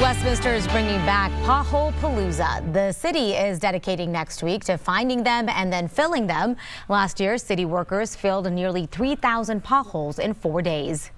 Westminster is bringing back Pothole Palooza. The city is dedicating next week to finding them and then filling them. Last year, city workers filled nearly 3,000 potholes in 4 days.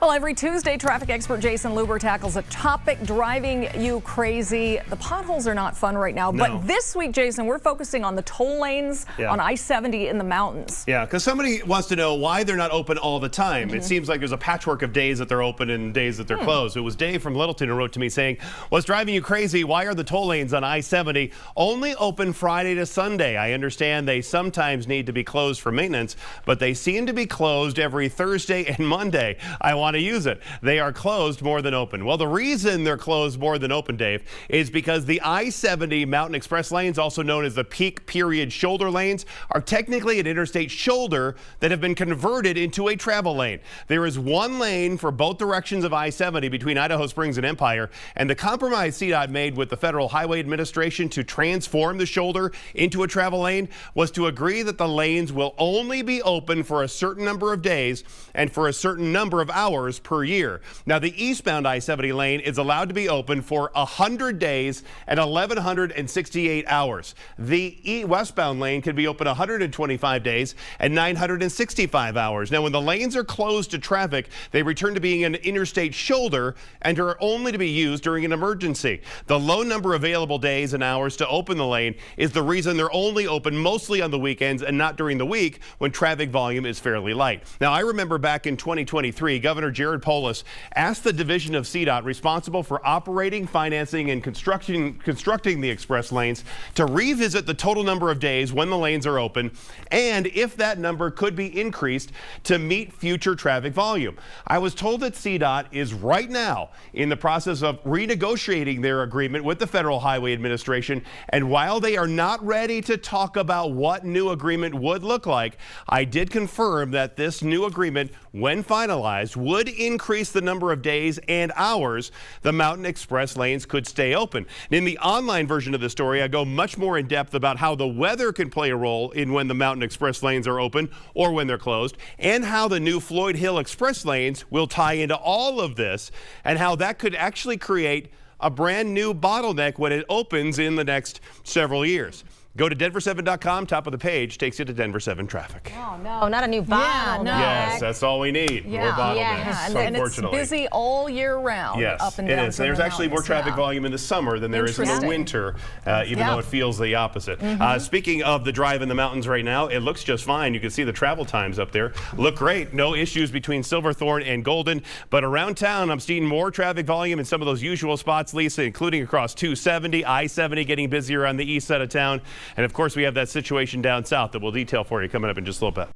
Well, every Tuesday, traffic expert Jason Luber tackles a topic driving you crazy. The potholes are not fun right now, but this week, Jason, we're focusing on the toll lanes on I-70 in the mountains. Yeah, because somebody wants to know why they're not open all the time. It seems like there's a patchwork of days that they're open and days that they're closed. It was Dave from Littleton who wrote to me saying, what's driving you crazy? Why are the toll lanes on I-70 only open Friday to Sunday? I understand they sometimes need to be closed for maintenance, but they seem to be closed every Thursday and Monday. I want to use it. They are closed more than open. Well, the reason they're closed more than open, Dave, is because the I-70 Mountain Express lanes, also known as the peak period shoulder lanes, are technically an interstate shoulder that have been converted into a travel lane. There is one lane for both directions of I-70 between Idaho Springs and Empire, and the compromise CDOT made with the Federal Highway Administration to transform the shoulder into a travel lane was to agree that the lanes will only be open for a certain number of days and for a certain number of hours per year. Now, the eastbound I-70 lane is allowed to be open for 100 days and 1,168 hours. The westbound lane can be open 125 days and 965 hours. Now, when the lanes are closed to traffic, they return to being an interstate shoulder and are only to be used during an emergency. The low number of available days and hours to open the lane is the reason they're only open mostly on the weekends and not during the week when traffic volume is fairly light. Now, I remember back in 2023, Governor Jared Polis asked the division of CDOT responsible for operating, financing, and constructing the express lanes to revisit the total number of days when the lanes are open and if that number could be increased to meet future traffic volume. I was told that CDOT is right now in the process of renegotiating their agreement with the Federal Highway Administration, and while they are not ready to talk about what new agreement would look like, I did confirm that this new agreement, when finalized, would increase the number of days and hours the Mountain Express lanes could stay open. In the online version of the story, I go much more in depth about how the weather can play a role in when the Mountain Express lanes are open or when they're closed, and how the new Floyd Hill Express lanes will tie into all of this, and how that could actually create a brand new bottleneck when it opens in the next several years. Go to Denver7.com, top of the page takes you to Denver 7 traffic. Oh, no, not a new bottleneck. Yes, that's all we need. More bottlenecks, unfortunately. And it's busy all year round. Yes, up and down. it is. There's actually more traffic volume in the summer than there is in the winter, even though it feels the opposite. Speaking of the drive in the mountains right now, it looks just fine. You can see the travel times up there. Look great. No issues between Silverthorne and Golden. But around town, I'm seeing more traffic volume in some of those usual spots, Lisa, including across 270, I-70 getting busier on the east side of town. And of course, we have that situation down south that we'll detail for you coming up in just a little bit.